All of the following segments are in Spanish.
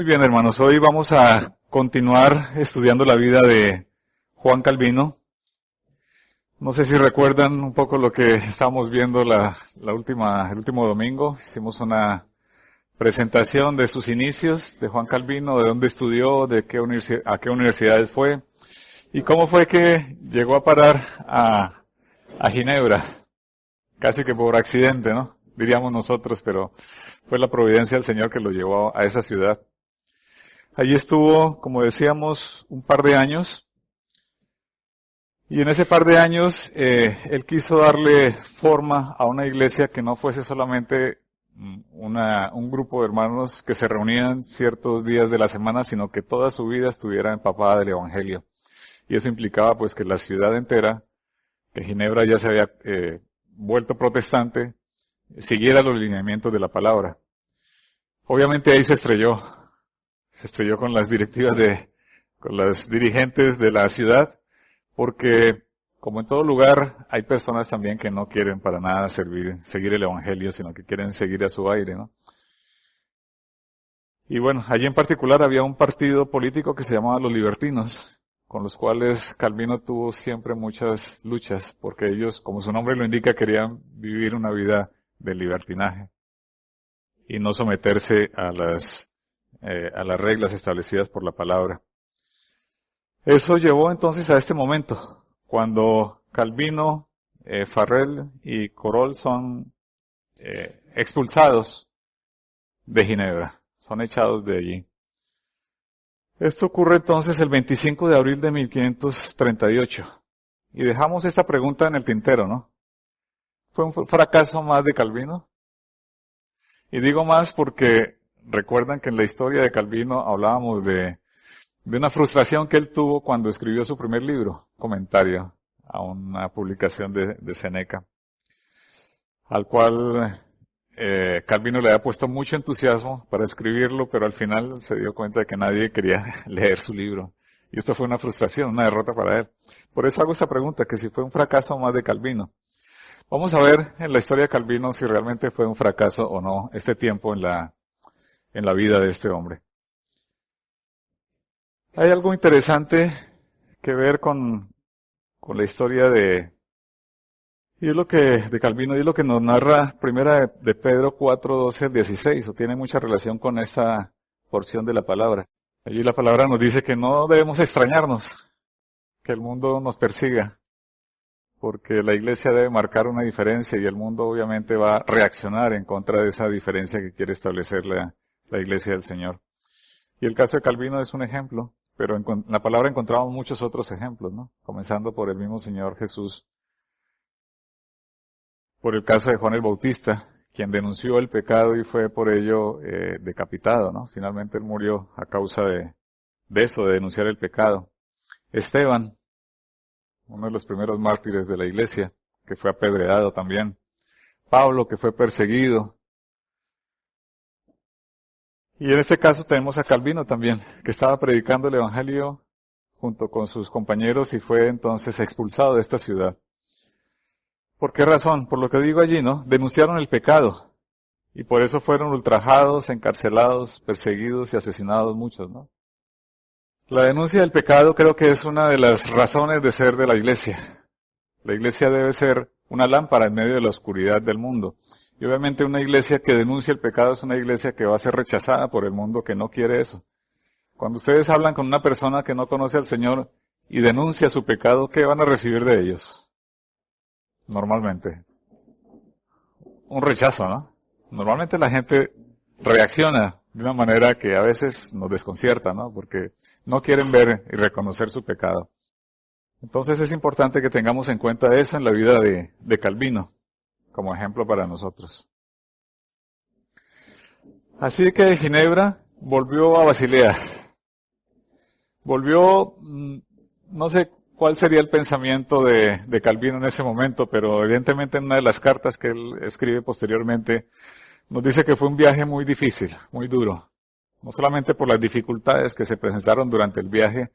Muy bien, hermanos. Hoy vamos a continuar estudiando la vida de Juan Calvino. No sé si recuerdan un poco lo que estábamos viendo el último domingo. Hicimos una presentación de sus inicios de Juan Calvino, de dónde estudió, a qué universidades fue y cómo fue que llegó a parar a Ginebra, casi que por accidente, ¿no? Diríamos nosotros, pero fue la providencia del Señor que lo llevó a esa ciudad. Allí estuvo, como decíamos, un par de años. Y en ese par de años, él quiso darle forma a una iglesia que no fuese solamente un grupo de hermanos que se reunían ciertos días de la semana, sino que toda su vida estuviera empapada del Evangelio. Y eso implicaba pues que la ciudad entera, que Ginebra ya se había vuelto protestante, siguiera los lineamientos de la palabra. Obviamente ahí se estrelló con las directivas con las dirigentes de la ciudad, porque como en todo lugar hay personas también que no quieren para nada seguir el Evangelio, sino que quieren seguir a su aire, ¿no? Y bueno, allí en particular había un partido político que se llamaba los libertinos, con los cuales Calvino tuvo siempre muchas luchas, porque ellos, como su nombre lo indica, querían vivir una vida de libertinaje y no someterse a las reglas establecidas por la palabra. Eso llevó entonces a este momento, cuando Calvino, Farel y Corol son expulsados de Ginebra, son echados de allí. Esto ocurre entonces el 25 de abril de 1538. Y dejamos esta pregunta en el tintero, ¿no? ¿Fue un fracaso más de Calvino? Y digo más porque recuerdan que en la historia de Calvino hablábamos de una frustración que él tuvo cuando escribió su primer libro, comentario a una publicación de Seneca, al cual Calvino le había puesto mucho entusiasmo para escribirlo, pero al final se dio cuenta de que nadie quería leer su libro. Y esto fue una frustración, una derrota para él. Por eso hago esta pregunta, que si fue un fracaso más de Calvino. Vamos a ver en la historia de Calvino si realmente fue un fracaso o no este tiempo en la vida de este hombre. Hay algo interesante que ver con la historia de Calvino, y es lo que nos narra primera de Pedro 4:12-16, o tiene mucha relación con esta porción de la palabra. Allí la palabra nos dice que no debemos extrañarnos que el mundo nos persiga, porque la iglesia debe marcar una diferencia y el mundo obviamente va a reaccionar en contra de esa diferencia que quiere establecer la iglesia del Señor. Y el caso de Calvino es un ejemplo, pero en la palabra encontramos muchos otros ejemplos, ¿no? Comenzando por el mismo Señor Jesús. Por el caso de Juan el Bautista, quien denunció el pecado y fue por ello decapitado, ¿no? Finalmente él murió a causa de eso, de denunciar el pecado. Esteban, uno de los primeros mártires de la iglesia, que fue apedreado también. Pablo, que fue perseguido. Y en este caso tenemos a Calvino también, que estaba predicando el Evangelio junto con sus compañeros y fue entonces expulsado de esta ciudad. ¿Por qué razón? Por lo que digo allí, ¿no? Denunciaron el pecado y por eso fueron ultrajados, encarcelados, perseguidos y asesinados muchos, ¿no? La denuncia del pecado creo que es una de las razones de ser de la iglesia. La iglesia debe ser una lámpara en medio de la oscuridad del mundo. Y obviamente una iglesia que denuncia el pecado es una iglesia que va a ser rechazada por el mundo que no quiere eso. Cuando ustedes hablan con una persona que no conoce al Señor y denuncia su pecado, ¿qué van a recibir de ellos? Normalmente. Un rechazo, ¿no? Normalmente la gente reacciona de una manera que a veces nos desconcierta, ¿no? Porque no quieren ver y reconocer su pecado. Entonces es importante que tengamos en cuenta eso en la vida de Calvino, como ejemplo para nosotros. Así que de Ginebra volvió a Basilea. Volvió, no sé cuál sería el pensamiento de Calvino en ese momento, pero evidentemente en una de las cartas que él escribe posteriormente, nos dice que fue un viaje muy difícil, muy duro. No solamente por las dificultades que se presentaron durante el viaje,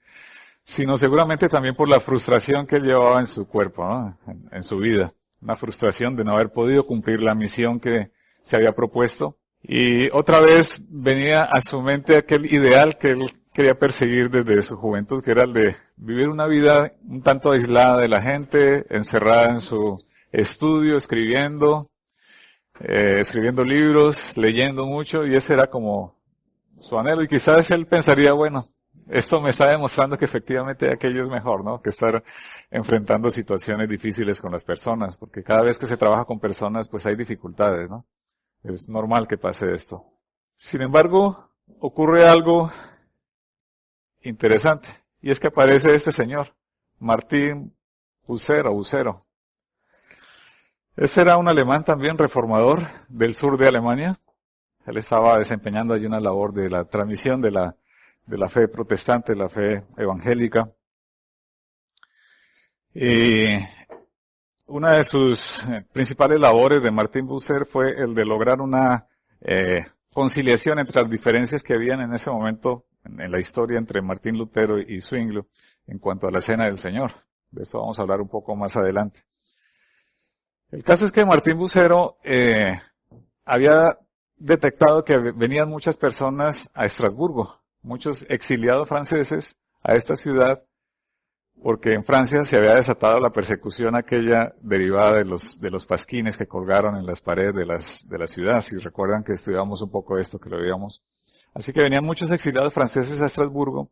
sino seguramente también por la frustración que él llevaba en su cuerpo, ¿no? En su vida. Una frustración de no haber podido cumplir la misión que se había propuesto Y otra vez venía a su mente aquel ideal que él quería perseguir desde su juventud, que era el de vivir una vida un tanto aislada de la gente, encerrada en su estudio, escribiendo libros, leyendo mucho, y ese era como su anhelo. Y quizás él pensaría, bueno, esto me está demostrando que efectivamente aquello es mejor, ¿no? Que estar enfrentando situaciones difíciles con las personas, porque cada vez que se trabaja con personas, pues hay dificultades, ¿no? Es normal que pase esto. Sin embargo, ocurre algo interesante, y es que aparece este señor, Martín Bucero. Este era un alemán también reformador del sur de Alemania. Él estaba desempeñando allí una labor de la transmisión de la fe protestante, la fe evangélica. Y una de sus principales labores de Martín Bucer fue el de lograr una conciliación entre las diferencias que habían en ese momento en la historia entre Martín Lutero y Zwinglio en cuanto a la Cena del Señor. De eso vamos a hablar un poco más adelante. El caso es que Martín Bucero había detectado que venían muchas personas a Estrasburgo, muchos exiliados franceses a esta ciudad, porque en Francia se había desatado la persecución aquella derivada de los pasquines que colgaron en las paredes de la ciudad. Si recuerdan que estudiamos un poco esto, que lo veíamos. Así que venían muchos exiliados franceses a Estrasburgo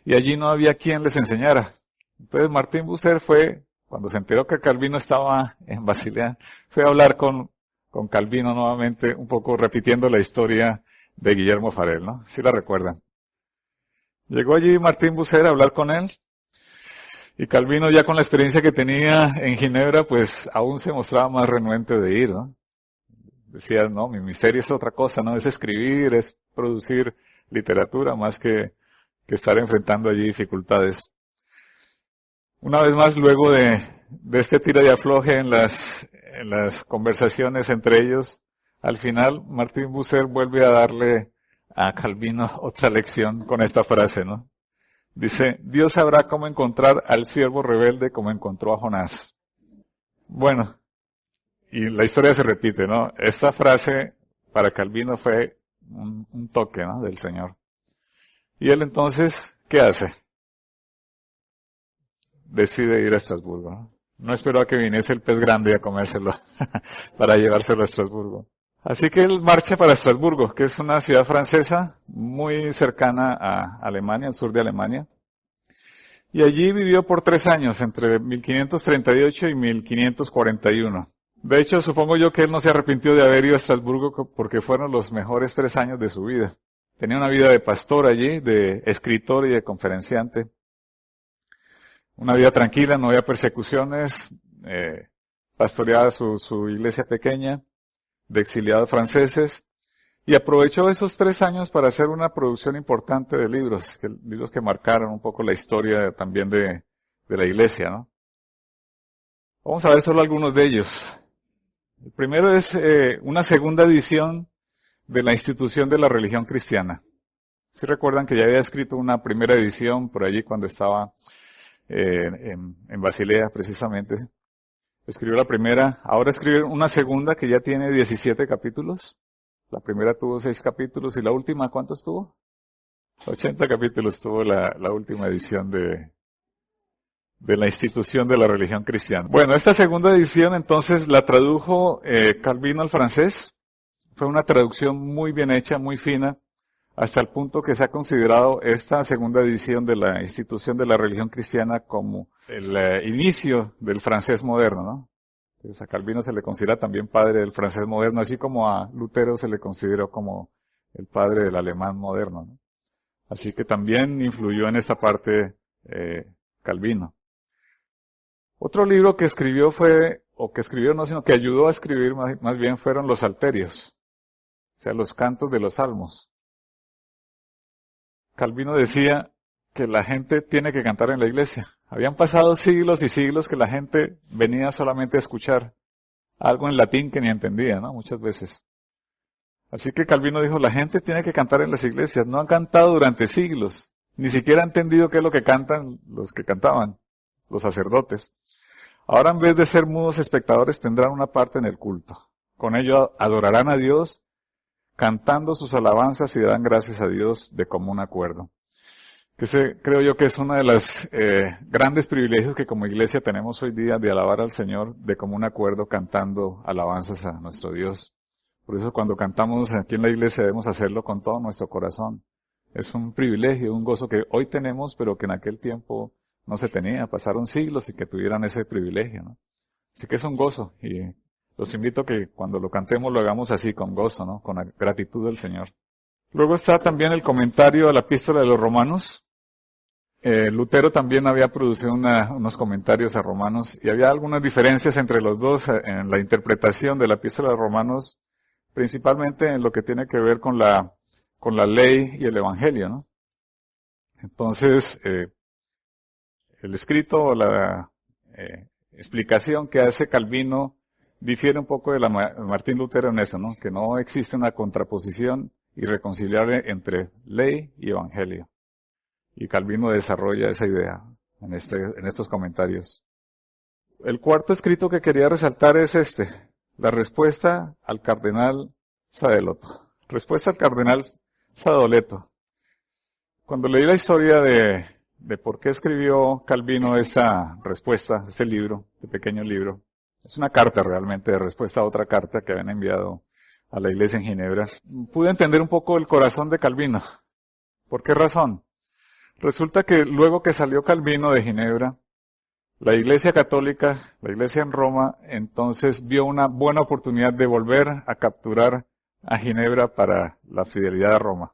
y allí no había quien les enseñara. Entonces Martín Bucer fue, cuando se enteró que Calvino estaba en Basilea, fue a hablar con Calvino nuevamente, un poco repitiendo la historia de Guillermo Farel, ¿no? Si la recuerdan. Llegó allí Martín Bucer a hablar con él, y Calvino, ya con la experiencia que tenía en Ginebra, pues aún se mostraba más renuente de ir, ¿no? Decía, no, mi misterio es otra cosa, ¿no? Es escribir, es producir literatura, más que estar enfrentando allí dificultades. Una vez más, luego de este tira y afloje en las conversaciones entre ellos, al final Martín Bucer vuelve a darle a Calvino otra lección con esta frase, ¿no? Dice, Dios sabrá cómo encontrar al siervo rebelde como encontró a Jonás. Bueno, y la historia se repite, ¿no? Esta frase para Calvino fue un toque, ¿no? Del Señor. Y él entonces, ¿qué hace? Decide ir a Estrasburgo, ¿no? No esperó a que viniese el pez grande a comérselo para llevárselo a Estrasburgo. Así que él marcha para Estrasburgo, que es una ciudad francesa muy cercana a Alemania, al sur de Alemania. Y allí vivió por 3 años, entre 1538 y 1541. De hecho, supongo yo que él no se arrepintió de haber ido a Estrasburgo porque fueron los mejores 3 años de su vida. Tenía una vida de pastor allí, de escritor y de conferenciante. Una vida tranquila, no había persecuciones, pastoreaba su iglesia pequeña, de exiliados franceses, y aprovechó esos 3 años para hacer una producción importante de libros que marcaron un poco la historia también de la iglesia, ¿no? Vamos a ver solo algunos de ellos. El primero es una segunda edición de la institución de la religión cristiana. ¿Sí recuerdan que ya había escrito una primera edición por allí cuando estaba en Basilea precisamente? Escribió la primera, ahora escribe una segunda que ya tiene 17 capítulos. La primera tuvo 6 capítulos y la última, ¿cuántos tuvo? 80 capítulos tuvo la última edición de la institución de la religión cristiana. Bueno, esta segunda edición entonces la tradujo Calvino al francés. Fue una traducción muy bien hecha, muy fina, hasta el punto que se ha considerado esta segunda edición de la institución de la religión cristiana como el inicio del francés moderno, ¿no? Entonces a Calvino se le considera también padre del francés moderno, así como a Lutero se le consideró como el padre del alemán moderno, ¿no? Así que también influyó en esta parte Calvino. Otro libro que escribió sino que ayudó a escribir más bien fueron los salterios, o sea, los cantos de los salmos. Calvino decía que la gente tiene que cantar en la iglesia. Habían pasado siglos y siglos que la gente venía solamente a escuchar algo en latín que ni entendía, ¿no? Muchas veces. Así que Calvino dijo, la gente tiene que cantar en las iglesias. No han cantado durante siglos. Ni siquiera han entendido qué es lo que cantan los que cantaban, los sacerdotes. Ahora en vez de ser mudos espectadores tendrán una parte en el culto. Con ello adorarán a Dios, cantando sus alabanzas y dan gracias a Dios de común acuerdo. Creo yo que es uno de los grandes privilegios que como iglesia tenemos hoy día de alabar al Señor de común acuerdo cantando alabanzas a nuestro Dios. Por eso cuando cantamos aquí en la iglesia debemos hacerlo con todo nuestro corazón. Es un privilegio, un gozo que hoy tenemos, pero que en aquel tiempo no se tenía. Pasaron siglos y que tuvieran ese privilegio, ¿no? Así que es un gozo y los invito a que cuando lo cantemos lo hagamos así, con gozo, ¿no? Con la gratitud del Señor. Luego está también el comentario a la epístola de los Romanos. Lutero también había producido unos comentarios a Romanos y había algunas diferencias entre los dos en la interpretación de la epístola de Romanos, principalmente en lo que tiene que ver con la ley y el evangelio, ¿no? Entonces, el escrito o la explicación que hace Calvino difiere un poco de la Martín Lutero en eso, ¿no? Que no existe una contraposición irreconciliable entre ley y evangelio. Y Calvino desarrolla esa idea en estos comentarios. El cuarto escrito que quería resaltar es la respuesta al cardenal Sadoleto. Respuesta al cardenal Sadoleto. Cuando leí la historia de por qué escribió Calvino esta respuesta, este libro, este pequeño libro, es una carta realmente de respuesta a otra carta que habían enviado a la iglesia en Ginebra, pude entender un poco el corazón de Calvino. ¿Por qué razón? Resulta que luego que salió Calvino de Ginebra, la Iglesia Católica, la Iglesia en Roma, entonces vio una buena oportunidad de volver a capturar a Ginebra para la fidelidad a Roma.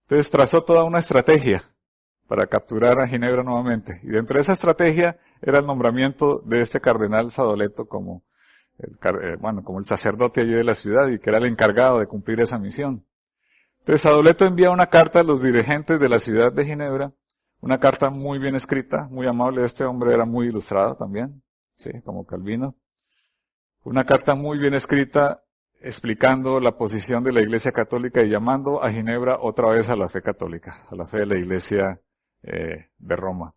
Entonces trazó toda una estrategia para capturar a Ginebra nuevamente. Y dentro de esa estrategia era el nombramiento de este cardenal Sadoleto como el sacerdote allí de la ciudad y que era el encargado de cumplir esa misión. Entonces Sadoleto envía una carta a los dirigentes de la ciudad de Ginebra, una carta muy bien escrita, muy amable. Este hombre era muy ilustrado también, sí, como Calvino. Una carta muy bien escrita explicando la posición de la Iglesia Católica y llamando a Ginebra otra vez a la fe católica, a la fe de la Iglesia de Roma.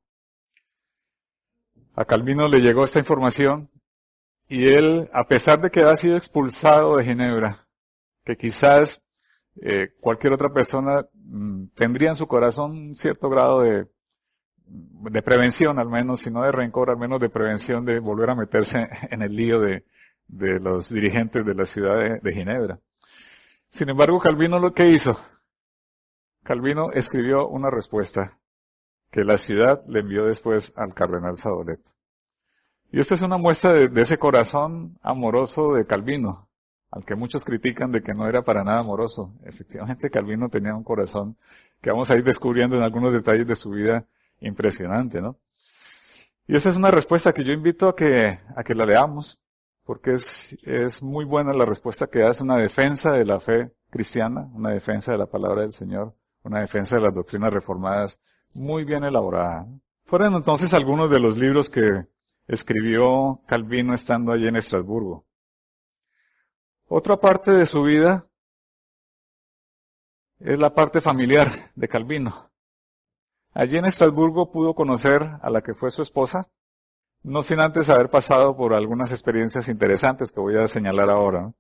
A Calvino le llegó esta información y él, a pesar de que había sido expulsado de Ginebra, que quizás cualquier otra persona tendría en su corazón un cierto grado de prevención, al menos, si no de rencor, al menos de prevención de volver a meterse en el lío de los dirigentes de la ciudad de Ginebra. Sin embargo, Calvino lo que hizo, Calvino escribió una respuesta que la ciudad le envió después al cardenal Sadoleto. Y esta es una muestra de ese corazón amoroso de Calvino, al que muchos critican de que no era para nada amoroso. Efectivamente, Calvino tenía un corazón que vamos a ir descubriendo en algunos detalles de su vida impresionante, ¿no? Y esa es una respuesta que yo invito a que la leamos, porque es muy buena la respuesta que hace, una defensa de la fe cristiana, una defensa de la palabra del Señor, una defensa de las doctrinas reformadas, muy bien elaborada. Fueron entonces algunos de los libros que escribió Calvino estando allí en Estrasburgo. Otra parte de su vida es la parte familiar de Calvino. Allí en Estrasburgo pudo conocer a la que fue su esposa, no sin antes haber pasado por algunas experiencias interesantes que voy a señalar ahora, ¿no?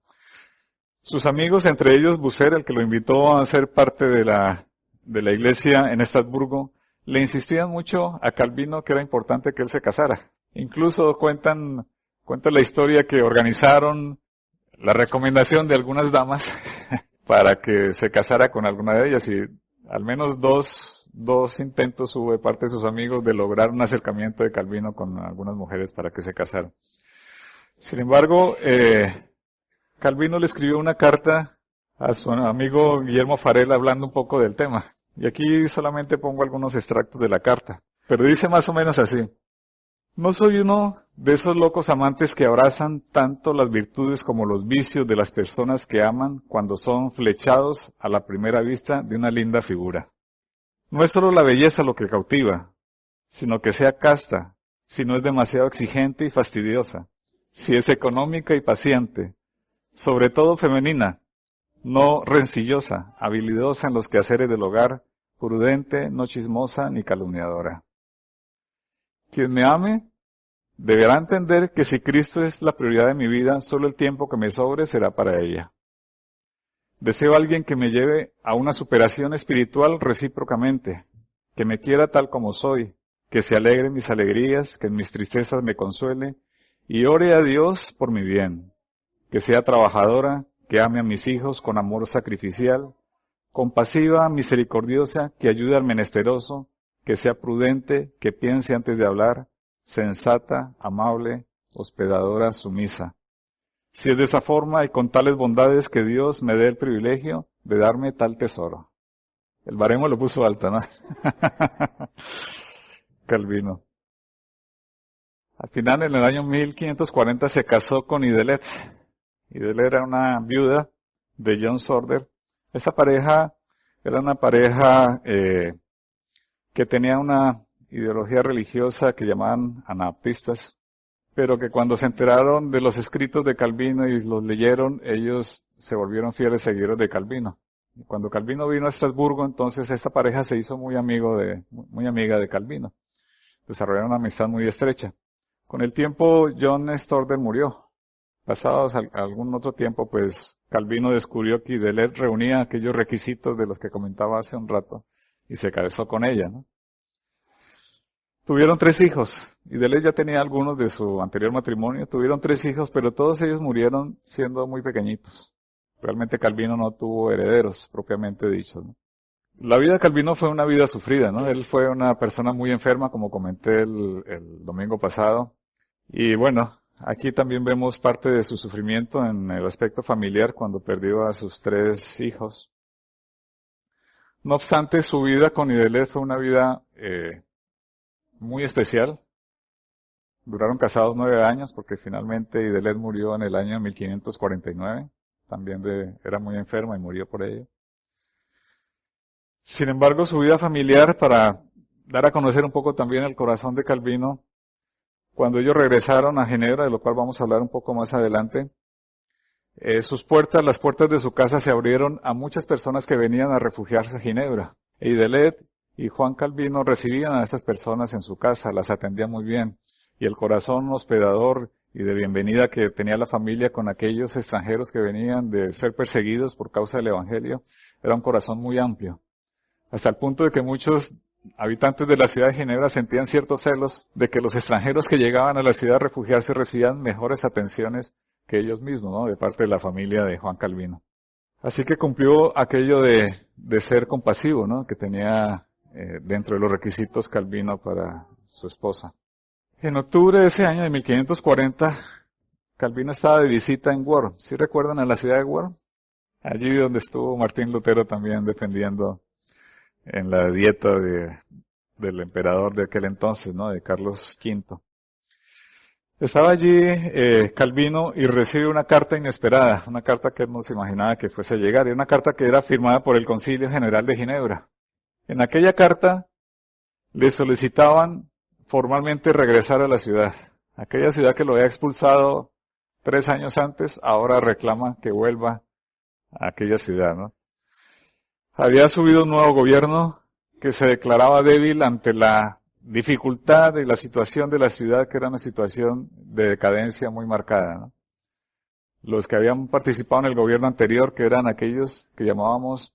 Sus amigos, entre ellos Bucer, el que lo invitó a ser parte de la iglesia en Estrasburgo, le insistían mucho a Calvino que era importante que él se casara. Incluso cuentan la historia que organizaron la recomendación de algunas damas para que se casara con alguna de ellas, y al menos dos intentos hubo de parte de sus amigos de lograr un acercamiento de Calvino con algunas mujeres para que se casaran. Sin embargo, Calvino le escribió una carta a su amigo Guillermo Farel hablando un poco del tema. Y aquí solamente pongo algunos extractos de la carta. Pero dice más o menos así: no soy uno de esos locos amantes que abrazan tanto las virtudes como los vicios de las personas que aman cuando son flechados a la primera vista de una linda figura. No es solo la belleza lo que cautiva, sino que sea casta, si no es demasiado exigente y fastidiosa, si es económica y paciente, sobre todo femenina, no rencillosa, habilidosa en los quehaceres del hogar, prudente, no chismosa ni calumniadora. Quien me ame deberá entender que si Cristo es la prioridad de mi vida, solo el tiempo que me sobre será para ella. Deseo a alguien que me lleve a una superación espiritual recíprocamente, que me quiera tal como soy, que se alegre en mis alegrías, que en mis tristezas me consuele, y ore a Dios por mi bien, que sea trabajadora, que ame a mis hijos con amor sacrificial, compasiva, misericordiosa, que ayude al menesteroso, que sea prudente, que piense antes de hablar, sensata, amable, hospedadora, sumisa. Si es de esa forma y con tales bondades que Dios me dé el privilegio de darme tal tesoro. El baremo lo puso alto, ¿no? Calvino. Al final, en el año 1540, se casó con Idelette. Idelette era una viuda de John Sorder. Esa pareja era una pareja que tenía una ideología religiosa que llamaban anabaptistas, pero que cuando se enteraron de los escritos de Calvino y los leyeron, ellos se volvieron fieles seguidores de Calvino. Y cuando Calvino vino a Estrasburgo, entonces esta pareja se hizo muy amiga de Calvino. Desarrollaron una amistad muy estrecha. Con el tiempo, John Sorder murió. Pasados algún otro tiempo, pues Calvino descubrió que Idelette reunía aquellos requisitos de los que comentaba hace un rato y se casó con ella, ¿no? Tuvieron 3 hijos. Idelette ya tenía algunos de su anterior matrimonio. Tuvieron 3 hijos, pero todos ellos murieron siendo muy pequeñitos. Realmente Calvino no tuvo herederos, propiamente dichos, ¿no? La vida de Calvino fue una vida sufrida, ¿no? Él fue una persona muy enferma, como comenté el domingo pasado. Y bueno, aquí también vemos parte de su sufrimiento en el aspecto familiar cuando perdió a sus 3 hijos. No obstante, su vida con Idelette fue una vida muy especial. Duraron casados 9 años porque finalmente Idelette murió en el año 1549. También era muy enferma y murió por ello. Sin embargo, su vida familiar, para dar a conocer un poco también el corazón de Calvino, cuando ellos regresaron a Ginebra, de lo cual vamos a hablar un poco más adelante, las puertas de su casa se abrieron a muchas personas que venían a refugiarse a Ginebra. Idelette y Juan Calvino recibían a esas personas en su casa, las atendían muy bien. Y el corazón hospedador y de bienvenida que tenía la familia con aquellos extranjeros que venían de ser perseguidos por causa del Evangelio, era un corazón muy amplio. Hasta el punto de que muchos habitantes de la ciudad de Ginebra sentían ciertos celos de que los extranjeros que llegaban a la ciudad a refugiarse recibían mejores atenciones que ellos mismos, ¿no? De parte de la familia de Juan Calvino. Así que cumplió aquello de ser compasivo, ¿no? Que tenía dentro de los requisitos Calvino para su esposa. En octubre de ese año de 1540, Calvino estaba de visita en Worms. ¿Sí recuerdan a la ciudad de Worms? Allí donde estuvo Martín Lutero también defendiendo en la dieta del emperador de aquel entonces, ¿no? De Carlos V. Estaba allí Calvino y recibe una carta inesperada, una carta que él no se imaginaba que fuese a llegar, y una carta que era firmada por el Concilio General de Ginebra. En aquella carta le solicitaban formalmente regresar a la ciudad. Aquella ciudad que lo había expulsado 3 años antes, ahora reclama que vuelva a aquella ciudad, ¿no? Había subido un nuevo gobierno que se declaraba débil ante la dificultad y la situación de la ciudad, que era una situación de decadencia muy marcada, ¿no? Los que habían participado en el gobierno anterior, que eran aquellos que llamábamos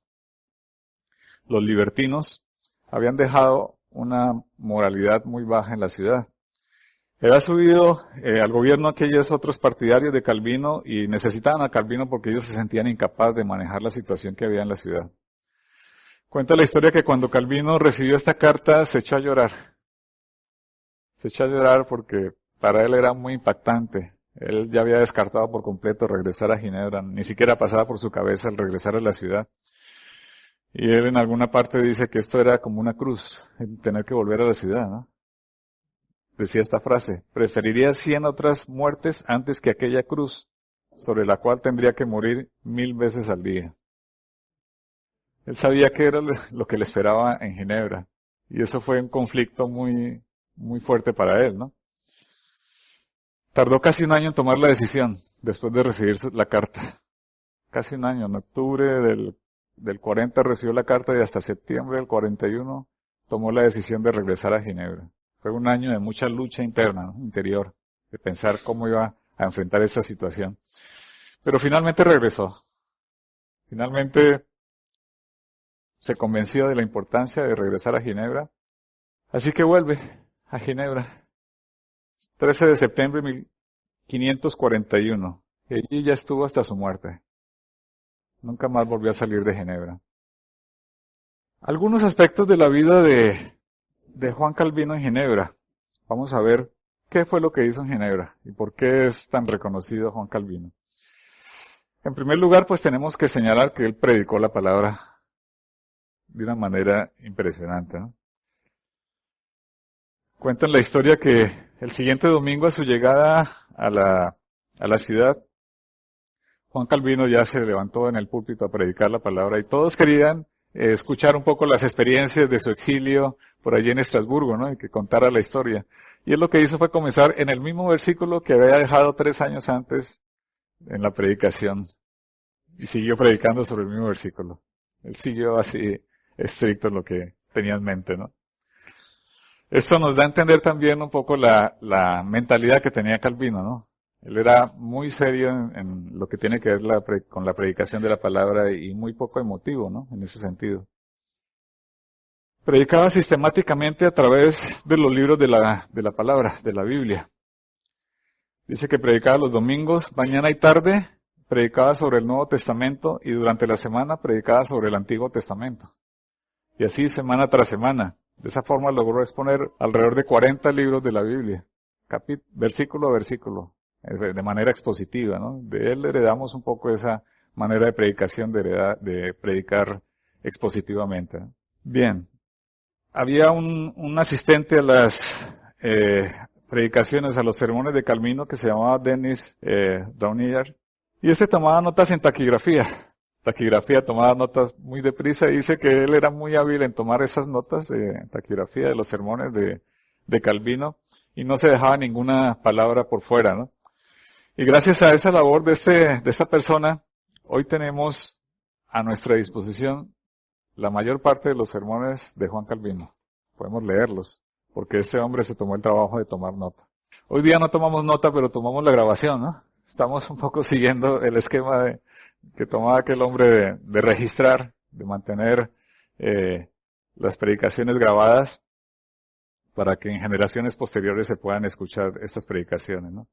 los libertinos, habían dejado una moralidad muy baja en la ciudad. Había subido al gobierno aquellos otros partidarios de Calvino y necesitaban a Calvino porque ellos se sentían incapaces de manejar la situación que había en la ciudad. Cuenta la historia que cuando Calvino recibió esta carta se echó a llorar. Se echó a llorar porque para él era muy impactante. Él ya había descartado por completo regresar a Ginebra, ni siquiera pasaba por su cabeza el regresar a la ciudad. Y él en alguna parte dice que esto era como una cruz, el tener que volver a la ciudad, ¿no? Decía esta frase: preferiría 100 otras muertes antes que aquella cruz, sobre la cual tendría que morir 1000 veces al día. Él sabía que era lo que le esperaba en Ginebra. Y eso fue un conflicto muy, muy fuerte para él, ¿no? Tardó casi un año en tomar la decisión, después de recibir la carta. Casi un año. En octubre del 40 recibió la carta y hasta septiembre del 41 tomó la decisión de regresar a Ginebra. Fue un año de mucha lucha interna, ¿no? Interior, de pensar cómo iba a enfrentar esta situación. Pero finalmente regresó. Finalmente se convenció de la importancia de regresar a Ginebra, así que vuelve a Ginebra. 13 de septiembre de 1541. Y allí ya estuvo hasta su muerte. Nunca más volvió a salir de Ginebra. Algunos aspectos de la vida de Juan Calvino en Ginebra. Vamos a ver qué fue lo que hizo en Ginebra y por qué es tan reconocido Juan Calvino. En primer lugar, pues tenemos que señalar que él predicó la palabra de una manera impresionante, ¿no? Cuentan la historia que el siguiente domingo a su llegada a la ciudad, Juan Calvino ya se levantó en el púlpito a predicar la palabra y todos querían escuchar un poco las experiencias de su exilio por allí en Estrasburgo, ¿no? Y que contara la historia. Y él lo que hizo fue comenzar en el mismo versículo que había dejado 3 años antes en la predicación. Y siguió predicando sobre el mismo versículo. Él siguió así estricto en lo que tenía en mente, ¿no? Esto nos da a entender también un poco la mentalidad que tenía Calvino, ¿no? Él era muy serio en lo que tiene que ver con la predicación de la palabra y muy poco emotivo, ¿no? En ese sentido. Predicaba sistemáticamente a través de los libros de la palabra, de la Biblia. Dice que predicaba los domingos, mañana y tarde, predicaba sobre el Nuevo Testamento y durante la semana predicaba sobre el Antiguo Testamento. Y así semana tras semana. De esa forma logró exponer alrededor de 40 libros de la Biblia, versículo a versículo, de manera expositiva, ¿no? De él heredamos un poco esa manera de predicación, de predicar expositivamente, ¿no? Bien. Había un asistente a las predicaciones, a los sermones de Calvino que se llamaba Dennis Downeyard, y este tomaba notas en taquigrafía. Tomaba notas muy deprisa y dice que él era muy hábil en tomar esas notas de taquigrafía de los sermones de Calvino y no se dejaba ninguna palabra por fuera, ¿no? Y gracias a esa labor de esta persona, hoy tenemos a nuestra disposición la mayor parte de los sermones de Juan Calvino. Podemos leerlos, porque este hombre se tomó el trabajo de tomar nota. Hoy día no tomamos nota, pero tomamos la grabación, ¿no? Estamos un poco siguiendo el esquema que tomaba aquel hombre de registrar, de mantener las predicaciones grabadas para que en generaciones posteriores se puedan escuchar estas predicaciones, ¿no?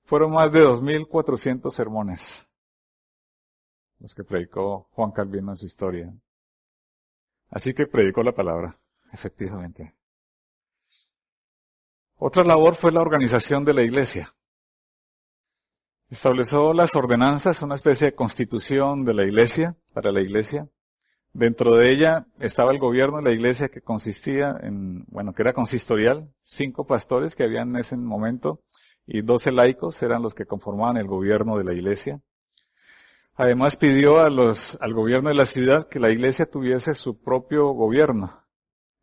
Fueron más de 2.400 sermones los que predicó Juan Calvino en su historia. Así que predicó la palabra, efectivamente. Otra labor fue la organización de la iglesia. Estableció las ordenanzas, una especie de constitución de la iglesia, para la iglesia. Dentro de ella estaba el gobierno de la iglesia que consistía que era consistorial, 5 pastores que había en ese momento y 12 laicos eran los que conformaban el gobierno de la iglesia. Además pidió al gobierno de la ciudad que la iglesia tuviese su propio gobierno,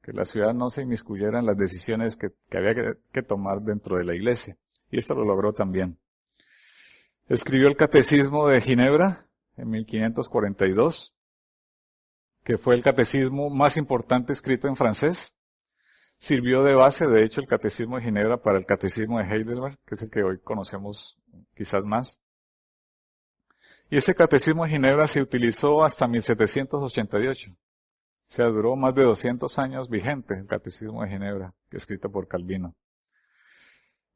que la ciudad no se inmiscuyera en las decisiones que había que tomar dentro de la iglesia. Y esto lo logró también. Escribió el Catecismo de Ginebra en 1542, que fue el catecismo más importante escrito en francés. Sirvió de base, de hecho, el Catecismo de Ginebra para el Catecismo de Heidelberg, que es el que hoy conocemos quizás más. Y ese Catecismo de Ginebra se utilizó hasta 1788. O sea, duró más de 200 años vigente el Catecismo de Ginebra, escrito por Calvino.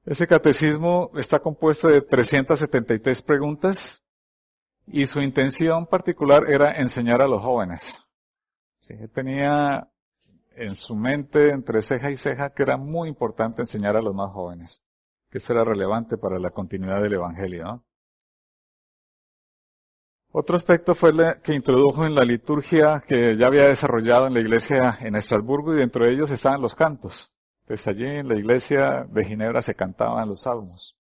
Ese catecismo está compuesto de 373 preguntas y su intención particular era enseñar a los jóvenes. Sí, él tenía en su mente, entre ceja y ceja, que era muy importante enseñar a los más jóvenes, que eso era relevante para la continuidad del Evangelio, ¿no? Otro aspecto fue que introdujo en la liturgia que ya había desarrollado en la iglesia en Estrasburgo y dentro de ellos estaban los cantos. Pues allí en la iglesia de Ginebra se cantaban los salmos.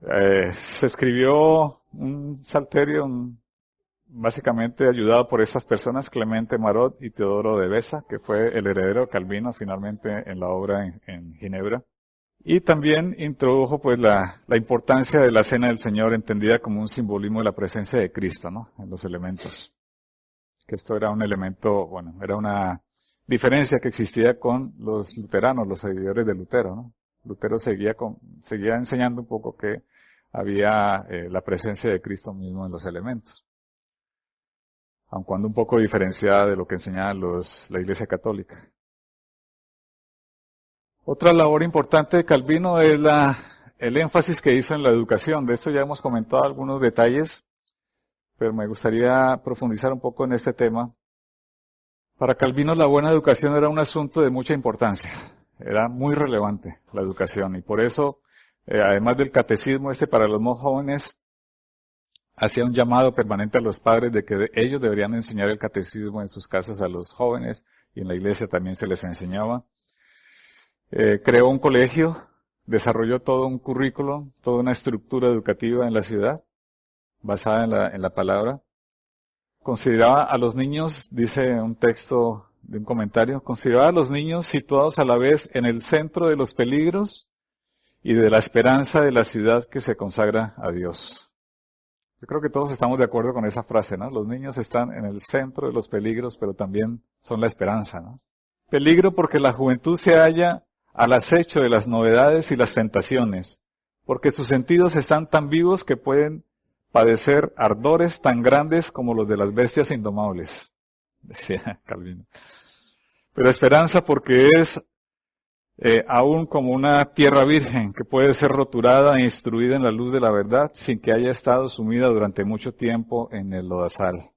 Se escribió un salterio, básicamente ayudado por estas personas, Clemente Marot y Teodoro de Beza, que fue el heredero de Calvino finalmente en la obra en Ginebra. Y también introdujo pues la importancia de la cena del Señor entendida como un simbolismo de la presencia de Cristo, ¿no? En los elementos. Que esto era un elemento, era una diferencia que existía con los luteranos, los seguidores de Lutero, ¿no? Lutero seguía enseñando un poco que había la presencia de Cristo mismo en los elementos. aun cuando un poco diferenciada de lo que enseñaba la Iglesia Católica. Otra labor importante de Calvino es el énfasis que hizo en la educación. De esto ya hemos comentado algunos detalles, pero me gustaría profundizar un poco en este tema. Para Calvino la buena educación era un asunto de mucha importancia. Era muy relevante la educación y por eso, además del catecismo para los más jóvenes, hacía un llamado permanente a los padres de que ellos deberían enseñar el catecismo en sus casas a los jóvenes y en la iglesia también se les enseñaba. Creó un colegio, desarrolló todo un currículo, toda una estructura educativa en la ciudad, basada en la palabra. Consideraba a los niños, dice un texto de un comentario, consideraba a los niños situados a la vez en el centro de los peligros y de la esperanza de la ciudad que se consagra a Dios. Yo creo que todos estamos de acuerdo con esa frase, ¿no? Los niños están en el centro de los peligros, pero también son la esperanza, ¿no? Peligro porque la juventud se halla al acecho de las novedades y las tentaciones, porque sus sentidos están tan vivos que pueden padecer ardores tan grandes como los de las bestias indomables, decía Calvino. Pero esperanza porque es aún como una tierra virgen que puede ser roturada e instruida en la luz de la verdad sin que haya estado sumida durante mucho tiempo en el lodazal.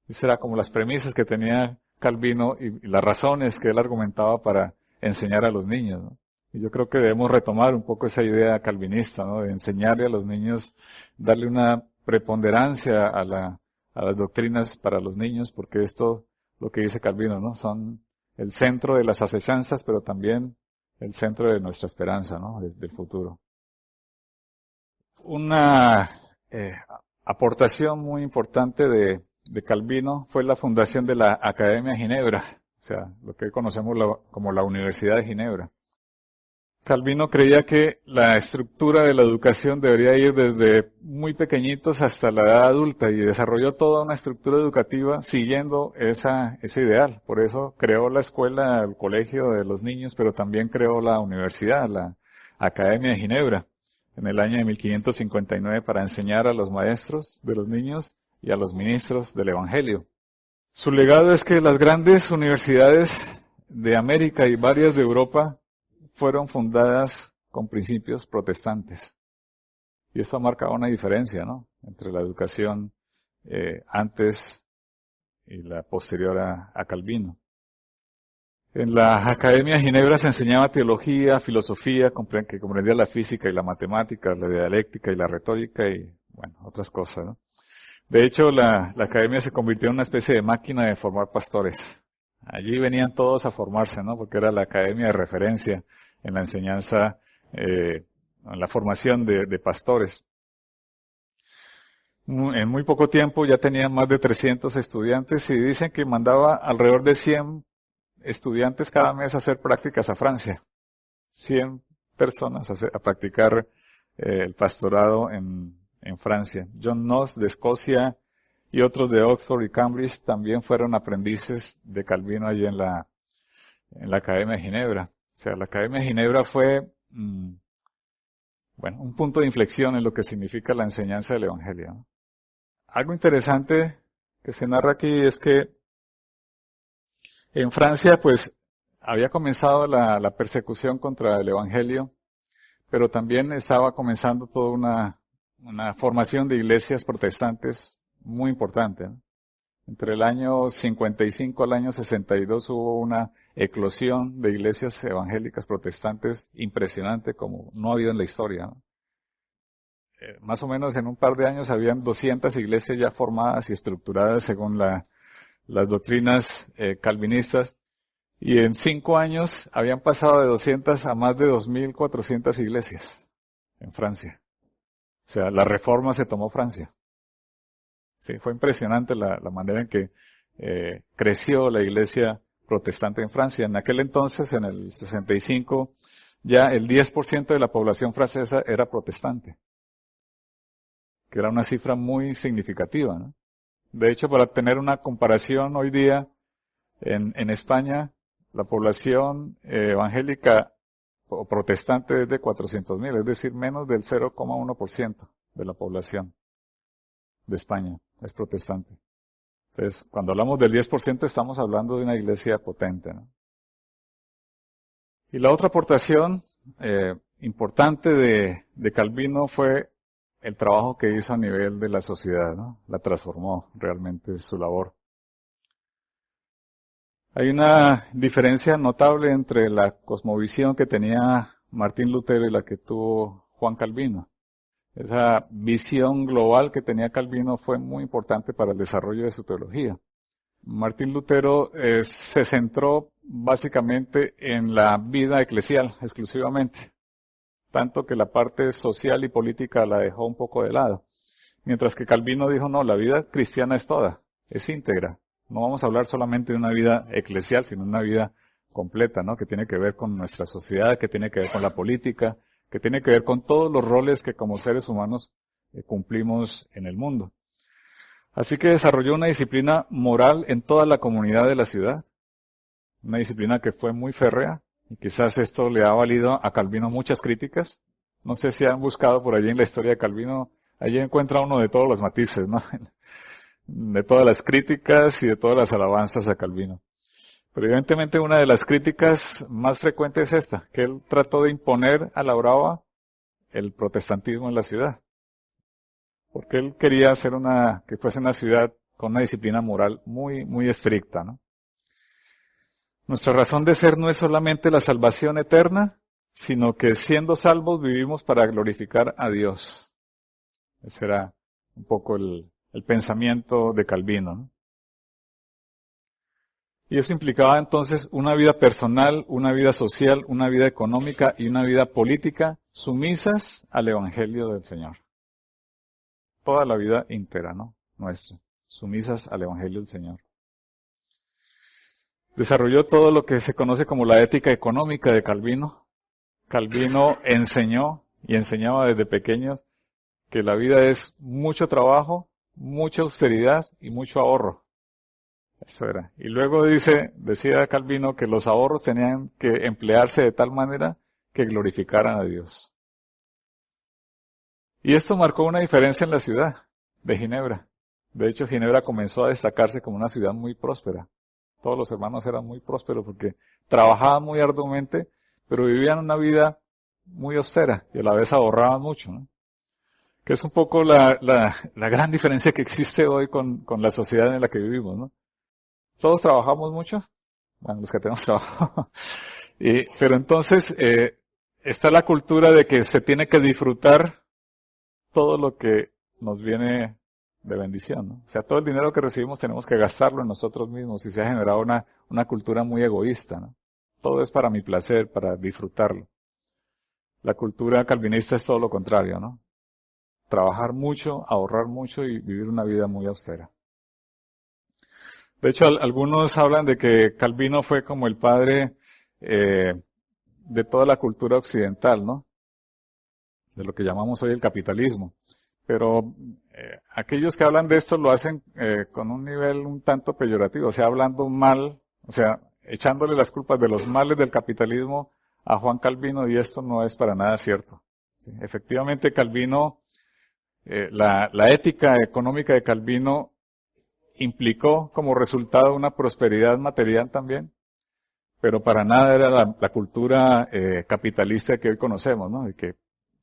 Esas eran como las premisas que tenía Calvino y las razones que él argumentaba para enseñar a los niños, ¿no? Y yo creo que debemos retomar un poco esa idea calvinista, ¿no? De enseñarle a los niños, darle una preponderancia a las doctrinas para los niños, porque esto, lo que dice Calvino, ¿no? Son el centro de las asechanzas, pero también el centro de nuestra esperanza, ¿no? Del futuro. Una aportación muy importante de Calvino fue la fundación de la Academia de Ginebra, o sea, lo que conocemos como la Universidad de Ginebra. Calvino creía que la estructura de la educación debería ir desde muy pequeñitos hasta la edad adulta y desarrolló toda una estructura educativa siguiendo ese ideal. Por eso creó la escuela, el colegio de los niños, pero también creó la universidad, la Academia de Ginebra, en el año de 1559 para enseñar a los maestros de los niños y a los ministros del Evangelio. Su legado es que las grandes universidades de América y varias de Europa fueron fundadas con principios protestantes. Y esto ha marcado una diferencia, ¿no? Entre la educación antes y la posterior a Calvino. En la Academia de Ginebra se enseñaba teología, filosofía, que comprendía la física y la matemática, la dialéctica y la retórica y, bueno, otras cosas, ¿no? De hecho, la academia se convirtió en una especie de máquina de formar pastores. Allí venían todos a formarse, ¿no? Porque era la academia de referencia en la enseñanza, en la formación de pastores. En muy poco tiempo ya tenían más de 300 estudiantes y dicen que mandaba alrededor de 100 estudiantes cada mes a hacer prácticas a Francia. 100 personas a practicar el pastorado en Francia. John Knox de Escocia y otros de Oxford y Cambridge también fueron aprendices de Calvino allí en la Academia de Ginebra. O sea, la Academia de Ginebra fue, un punto de inflexión en lo que significa la enseñanza del Evangelio, ¿no? Algo interesante que se narra aquí es que en Francia, pues, había comenzado la persecución contra el Evangelio, pero también estaba comenzando toda una formación de iglesias protestantes muy importante, ¿no? Entre el año 55 al año 62 hubo una eclosión de iglesias evangélicas protestantes impresionante como no ha habido en la historia, ¿no? Más o menos en un par de años habían 200 iglesias ya formadas y estructuradas según las doctrinas calvinistas, y en 5 años habían pasado de 200 a más de 2.400 iglesias en Francia. O sea, la reforma se tomó Francia. Sí, fue impresionante la manera en que creció la iglesia protestante en Francia. En aquel entonces, en el 65, ya el 10% de la población francesa era protestante, que era una cifra muy significativa, ¿no? De hecho, para tener una comparación hoy día, en España, la población evangélica o protestante es de 400.000, es decir, menos del 0,1% de la población de España. es protestante. Entonces, cuando hablamos del 10% estamos hablando de una iglesia potente, ¿no? Y la otra aportación importante de Calvino fue el trabajo que hizo a nivel de la sociedad, ¿no? La transformó realmente su labor. Hay una diferencia notable entre la cosmovisión que tenía Martín Lutero y la que tuvo Juan Calvino. Esa visión global que tenía Calvino fue muy importante para el desarrollo de su teología. Martín Lutero se centró básicamente en la vida eclesial exclusivamente, tanto que la parte social y política la dejó un poco de lado. Mientras que Calvino dijo, no, la vida cristiana es toda, es íntegra. No vamos a hablar solamente de una vida eclesial, sino una vida completa, ¿no? Que tiene que ver con nuestra sociedad, que tiene que ver con la política, que tiene que ver con todos los roles que como seres humanos cumplimos en el mundo. Así que desarrolló una disciplina moral en toda la comunidad de la ciudad, una disciplina que fue muy férrea, y quizás esto le ha valido a Calvino muchas críticas. No sé si han buscado por allí en la historia de Calvino, allí encuentra uno de todos los matices, ¿no? De todas las críticas y de todas las alabanzas a Calvino. Pero evidentemente una de las críticas más frecuentes es esta, que él trató de imponer a la brava el protestantismo en la ciudad. Porque él quería hacer que fuese una ciudad con una disciplina moral muy, muy estricta, ¿no? Nuestra razón de ser no es solamente la salvación eterna, sino que siendo salvos vivimos para glorificar a Dios. Ese era un poco el pensamiento de Calvino, ¿no? Y eso implicaba entonces una vida personal, una vida social, una vida económica y una vida política sumisas al Evangelio del Señor. Toda la vida entera, ¿no? Nuestra, sumisas al Evangelio del Señor. Desarrolló todo lo que se conoce como la ética económica de Calvino. Calvino enseñó y enseñaba desde pequeños que la vida es mucho trabajo, mucha austeridad y mucho ahorro. Eso era. Y luego decía Calvino que los ahorros tenían que emplearse de tal manera que glorificaran a Dios. Y esto marcó una diferencia en la ciudad de Ginebra. De hecho, Ginebra comenzó a destacarse como una ciudad muy próspera. Todos los hermanos eran muy prósperos porque trabajaban muy arduamente, pero vivían una vida muy austera y a la vez ahorraban mucho, ¿no? Que es un poco la gran diferencia que existe hoy con la sociedad en la que vivimos, ¿no? Todos trabajamos mucho, bueno, los que tenemos trabajo, pero entonces está la cultura de que se tiene que disfrutar todo lo que nos viene de bendición, ¿no? O sea, todo el dinero que recibimos tenemos que gastarlo en nosotros mismos y se ha generado una cultura muy egoísta, ¿no? Todo es para mi placer, para disfrutarlo. La cultura calvinista es todo lo contrario, ¿no? Trabajar mucho, ahorrar mucho y vivir una vida muy austera. De hecho, algunos hablan de que Calvino fue como el padre de toda la cultura occidental, ¿no? De lo que llamamos hoy el capitalismo. Pero aquellos que hablan de esto lo hacen con un nivel un tanto peyorativo, o sea, hablando mal, o sea, echándole las culpas de los males del capitalismo a Juan Calvino, y esto no es para nada cierto. Sí, efectivamente, Calvino, la ética económica de Calvino implicó como resultado una prosperidad material también, pero para nada era la cultura capitalista que hoy conocemos, ¿no? De que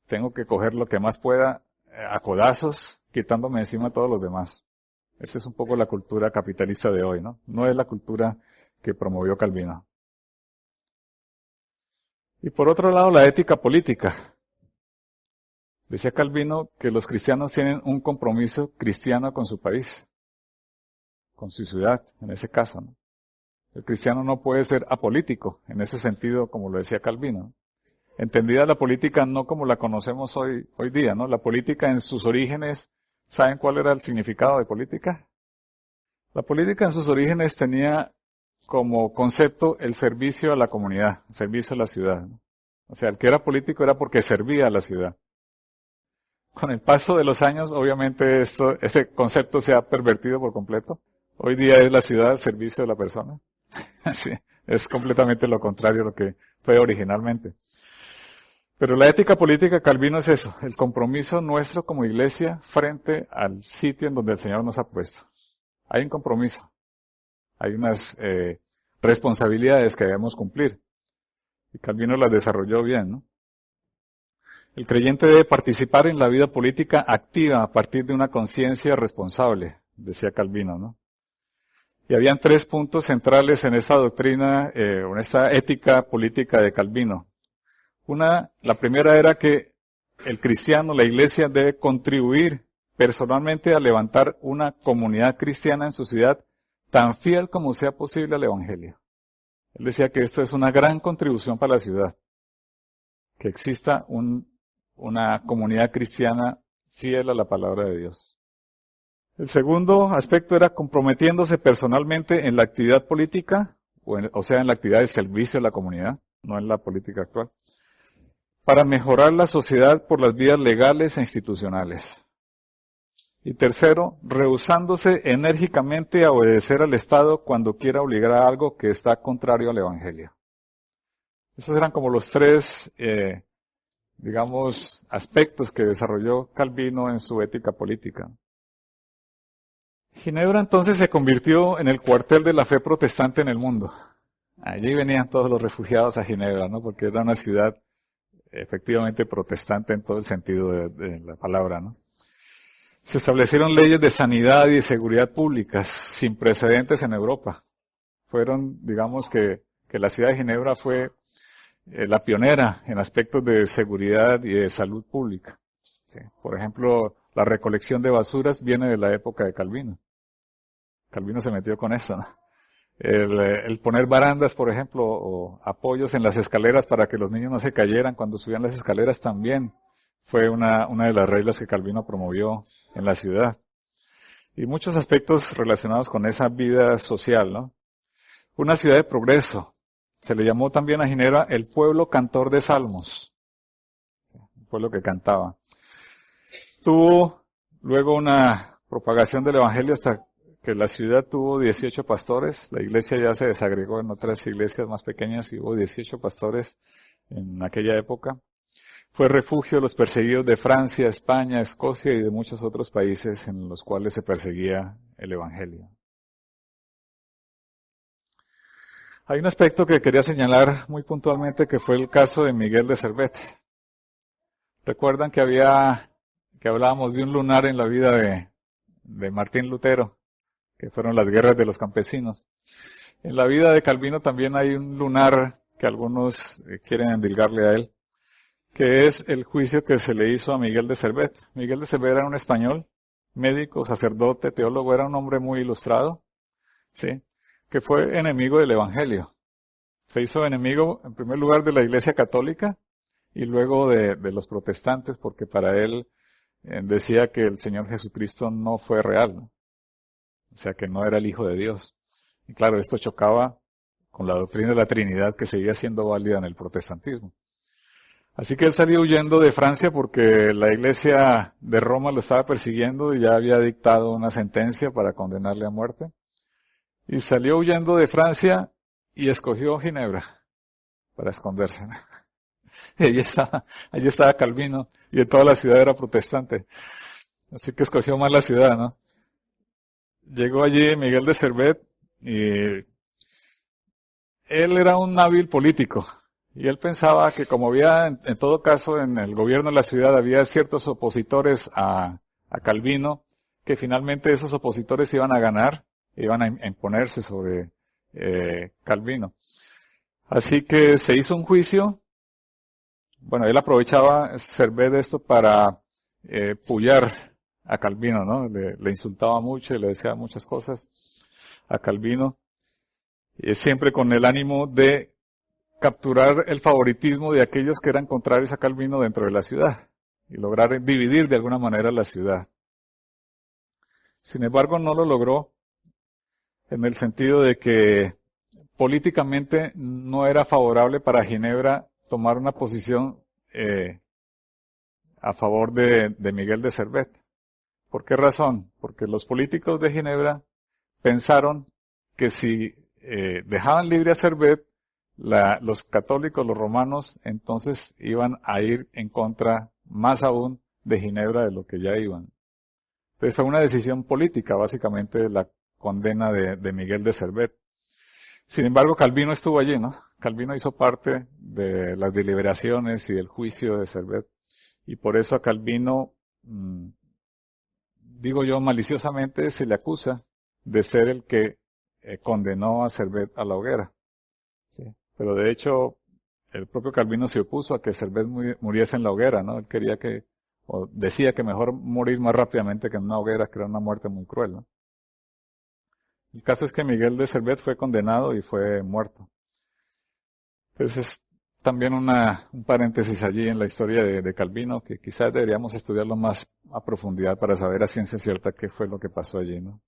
tengo que coger lo que más pueda a codazos, quitándome encima a todos los demás. Esa es un poco la cultura capitalista de hoy, ¿no? No es la cultura que promovió Calvino. Y por otro lado, la ética política. Decía Calvino que los cristianos tienen un compromiso cristiano con su país, con su ciudad, en ese caso, ¿no? El cristiano no puede ser apolítico, en ese sentido, como lo decía Calvino. Entendida la política no como la conocemos hoy día, ¿no? La política en sus orígenes, ¿saben cuál era el significado de política? La política en sus orígenes tenía como concepto el servicio a la comunidad, el servicio a la ciudad, ¿no? O sea, el que era político era porque servía a la ciudad. Con el paso de los años, obviamente ese concepto se ha pervertido por completo. Hoy día es la ciudad al servicio de la persona. Sí, es completamente lo contrario a lo que fue originalmente. Pero la ética política de Calvino es eso, el compromiso nuestro como iglesia frente al sitio en donde el Señor nos ha puesto. Hay un compromiso, hay unas responsabilidades que debemos cumplir. Y Calvino las desarrolló bien, ¿no? El creyente debe participar en la vida política activa a partir de una conciencia responsable, decía Calvino, ¿no? Y habían 3 puntos centrales en esta doctrina, en esta ética política de Calvino. La primera era que el cristiano, la iglesia, debe contribuir personalmente a levantar una comunidad cristiana en su ciudad tan fiel como sea posible al Evangelio. Él decía que esto es una gran contribución para la ciudad, que exista una comunidad cristiana fiel a la palabra de Dios. El segundo aspecto era comprometiéndose personalmente en la actividad política, o sea, en la actividad de servicio a la comunidad, no en la política actual, para mejorar la sociedad por las vías legales e institucionales. Y tercero, rehusándose enérgicamente a obedecer al Estado cuando quiera obligar a algo que está contrario al Evangelio. Esos eran como los 3, aspectos que desarrolló Calvino en su ética política. Ginebra entonces se convirtió en el cuartel de la fe protestante en el mundo. Allí venían todos los refugiados a Ginebra, ¿no? Porque era una ciudad efectivamente protestante en todo el sentido de la palabra, ¿no? Se establecieron leyes de sanidad y de seguridad públicas sin precedentes en Europa. Fueron, que la ciudad de Ginebra fue la pionera en aspectos de seguridad y de salud pública. Sí. Por ejemplo, la recolección de basuras viene de la época de Calvino. Calvino se metió con eso, ¿no? El poner barandas, por ejemplo, o apoyos en las escaleras para que los niños no se cayeran cuando subían las escaleras también fue una de las reglas que Calvino promovió en la ciudad. Y muchos aspectos relacionados con esa vida social, ¿no? Una ciudad de progreso. Se le llamó también a Ginebra el pueblo cantor de salmos. Un pueblo que cantaba. Tuvo luego una propagación del evangelio hasta que la ciudad tuvo 18 pastores. La iglesia ya se desagregó en otras iglesias más pequeñas y hubo 18 pastores en aquella época. Fue refugio de los perseguidos de Francia, España, Escocia y de muchos otros países en los cuales se perseguía el evangelio. Hay un aspecto que quería señalar muy puntualmente que fue el caso de Miguel de Servet. Recuerdan que hablábamos de un lunar en la vida de Martín Lutero, que fueron las guerras de los campesinos. En la vida de Calvino también hay un lunar que algunos quieren endilgarle a él, que es el juicio que se le hizo a Miguel de Servet. Miguel de Servet era un español, médico, sacerdote, teólogo, era un hombre muy ilustrado, ¿sí? Que fue enemigo del Evangelio. Se hizo enemigo, en primer lugar, de la Iglesia Católica y luego de los protestantes, porque para él decía que el Señor Jesucristo no fue real, ¿no? O sea, que no era el Hijo de Dios. Y claro, esto chocaba con la doctrina de la Trinidad que seguía siendo válida en el protestantismo. Así que él salió huyendo de Francia porque la Iglesia de Roma lo estaba persiguiendo y ya había dictado una sentencia para condenarle a muerte. Y salió huyendo de Francia y escogió Ginebra para esconderse. Y allí estaba Calvino y en toda la ciudad era protestante. Así que escogió más la ciudad, ¿no? Llegó allí Miguel de Servet y él era un hábil político. Y él pensaba que como había, en todo caso, en el gobierno de la ciudad había ciertos opositores a Calvino, que finalmente esos opositores iban a ganar, iban a imponerse sobre Calvino. Así que se hizo un juicio. Bueno, él aprovechaba Servet de esto para pullar a Calvino, ¿no? Le insultaba mucho y le decía muchas cosas a Calvino, siempre con el ánimo de capturar el favoritismo de aquellos que eran contrarios a Calvino dentro de la ciudad y lograr dividir de alguna manera la ciudad. Sin embargo, no lo logró en el sentido de que políticamente no era favorable para Ginebra tomar una posición a favor de Miguel de Servet. ¿Por qué razón? Porque los políticos de Ginebra pensaron que si dejaban libre a Servet, los católicos, los romanos, entonces iban a ir en contra más aún de Ginebra de lo que ya iban. Entonces fue una decisión política, básicamente, la condena de Miguel de Servet. Sin embargo, Calvino estuvo allí, ¿no? Calvino hizo parte de las deliberaciones y del juicio de Servet. Y por eso a Calvino, digo yo maliciosamente, se le acusa de ser el que condenó a Servet a la hoguera. Sí. Pero de hecho, el propio Calvino se opuso a que Servet muriese en la hoguera, ¿no? Él quería o decía que mejor morir más rápidamente que en una hoguera, que era una muerte muy cruel, ¿no? El caso es que Miguel de Servet fue condenado y fue muerto. Entonces, también un paréntesis allí en la historia de Calvino, que quizás deberíamos estudiarlo más a profundidad para saber a ciencia cierta qué fue lo que pasó allí, ¿no?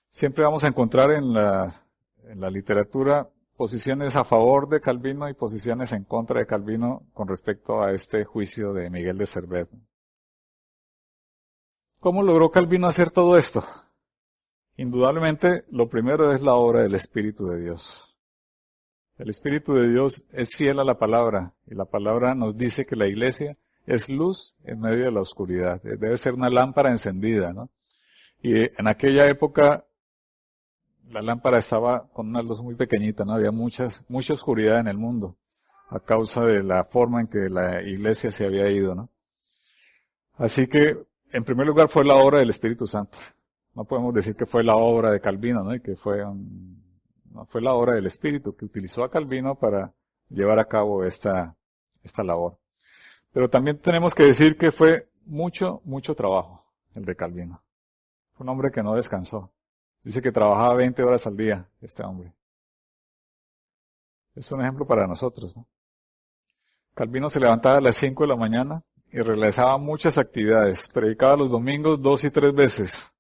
Siempre vamos a encontrar en la literatura posiciones a favor de Calvino y posiciones en contra de Calvino con respecto a este juicio de Miguel de Servet. ¿Cómo logró Calvino hacer todo esto? Indudablemente, lo primero es la obra del Espíritu de Dios. El Espíritu de Dios es fiel a la palabra, y la palabra nos dice que la iglesia es luz en medio de la oscuridad. Debe ser una lámpara encendida, ¿no? Y en aquella época, la lámpara estaba con una luz muy pequeñita, ¿no? Había mucha oscuridad en el mundo, a causa de la forma en que la iglesia se había ido, ¿no? Así que, en primer lugar, fue la obra del Espíritu Santo. No podemos decir que fue la obra de Calvino, ¿no? Y que fue la obra del Espíritu que utilizó a Calvino para llevar a cabo esta labor. Pero también tenemos que decir que fue mucho trabajo el de Calvino. Fue un hombre que no descansó. Dice que trabajaba 20 horas al día, este hombre. Es un ejemplo para nosotros, ¿no? Calvino se levantaba a las 5 de la mañana y realizaba muchas actividades. Predicaba los domingos 2 y 3 veces.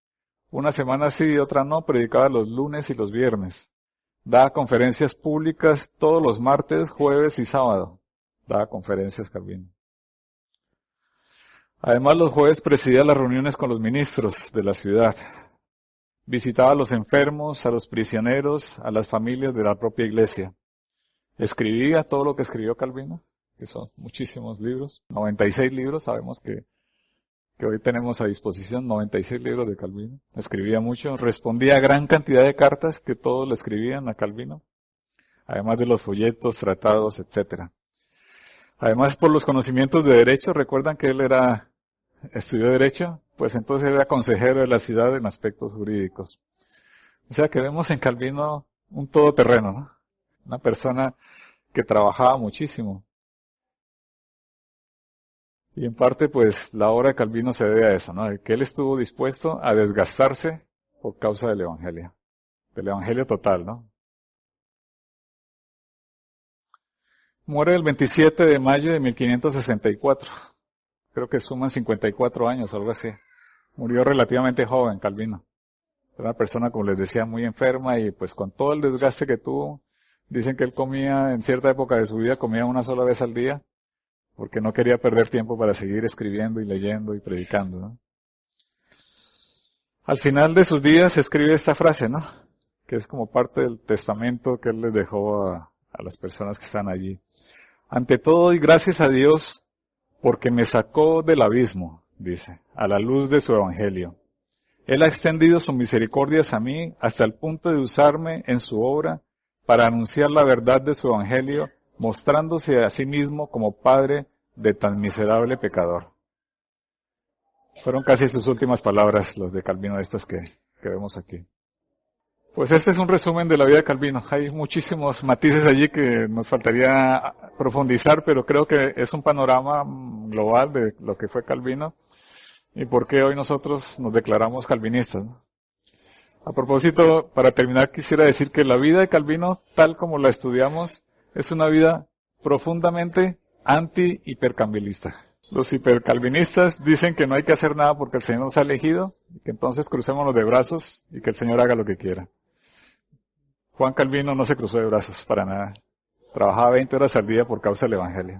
Una semana sí y otra no, predicaba los lunes y los viernes. Daba conferencias públicas todos los martes, jueves y sábado. Daba conferencias Calvino. Además, los jueves presidía las reuniones con los ministros de la ciudad. Visitaba a los enfermos, a los prisioneros, a las familias de la propia iglesia. Escribía todo lo que escribió Calvino, que son muchísimos libros. 96 libros, sabemos que hoy tenemos a disposición, 96 libros de Calvino. Escribía mucho, respondía a gran cantidad de cartas que todos le escribían a Calvino, además de los folletos, tratados, etcétera. Además, por los conocimientos de derecho, recuerdan que él estudió derecho, pues entonces era consejero de la ciudad en aspectos jurídicos. O sea que vemos en Calvino un todoterreno, ¿no? Una persona que trabajaba muchísimo. Y en parte, pues, la obra de Calvino se debe a eso, ¿no? Que él estuvo dispuesto a desgastarse por causa del Evangelio total, ¿no? Muere el 27 de mayo de 1564. Creo que suman 54 años, algo así. Murió relativamente joven, Calvino. Era una persona, como les decía, muy enferma y pues con todo el desgaste que tuvo, dicen que él comía, en cierta época de su vida, comía una sola vez al día, porque no quería perder tiempo para seguir escribiendo y leyendo y predicando, ¿no? Al final de sus días escribe esta frase, ¿no? Que es como parte del testamento que él les dejó a las personas que están allí. Ante todo, y gracias a Dios, porque me sacó del abismo, dice, a la luz de su evangelio. Él ha extendido sus misericordias a mí hasta el punto de usarme en su obra para anunciar la verdad de su evangelio, mostrándose a sí mismo como padre de tan miserable pecador. Fueron casi sus últimas palabras, las de Calvino, estas que vemos aquí. Pues este es un resumen de la vida de Calvino. Hay muchísimos matices allí que nos faltaría profundizar, pero creo que es un panorama global de lo que fue Calvino y por qué hoy nosotros nos declaramos calvinistas, ¿no? A propósito, para terminar, quisiera decir que la vida de Calvino, tal como la estudiamos, es una vida profundamente anti-hipercambialista. Los hipercalvinistas dicen que no hay que hacer nada porque el Señor nos ha elegido, y que entonces crucémonos de brazos y que el Señor haga lo que quiera. Juan Calvino no se cruzó de brazos para nada. Trabajaba 20 horas al día por causa del Evangelio.